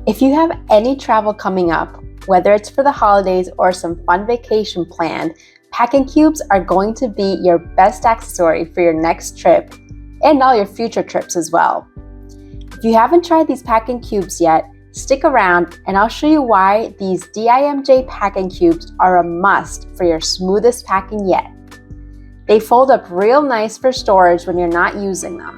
If you have any travel coming up, whether it's for the holidays or some fun vacation planned, packing cubes are going to be your best accessory for your next trip and all your future trips as well. If you haven't tried these packing cubes yet, stick around and I'll show you why these DIMJ packing cubes are a must for your smoothest packing yet. They fold up real nice for storage when you're not using them.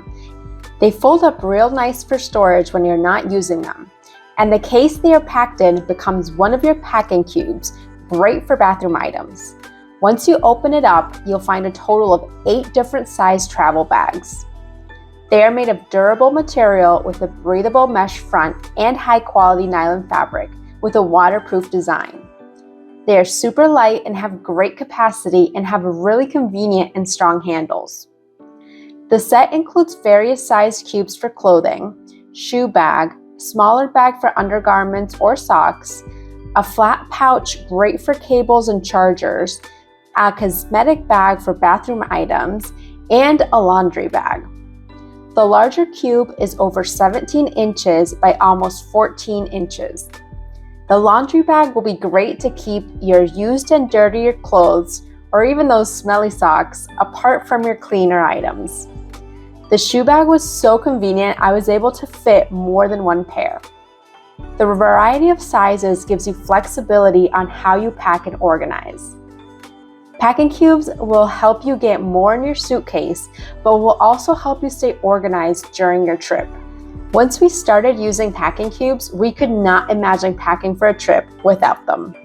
And the case they are packed in becomes one of your packing cubes, great for bathroom items. Once you open it up, you'll find a total of 8 different size travel bags. They are made of durable material with a breathable mesh front and high quality nylon fabric with a waterproof design. They are super light and have great capacity and have really convenient and strong handles. The set includes various size cubes for clothing, shoe bag, smaller bag for undergarments or socks, a flat pouch great for cables and chargers, a cosmetic bag for bathroom items, and a laundry bag. The larger cube is over 17 inches by almost 14 inches. The laundry bag will be great to keep your used and dirtier clothes, or even those smelly socks, apart from your cleaner items. The shoe bag was so convenient, I was able to fit more than one pair. The variety of sizes gives you flexibility on how you pack and organize. Packing cubes will help you get more in your suitcase, but will also help you stay organized during your trip. Once we started using packing cubes, we could not imagine packing for a trip without them.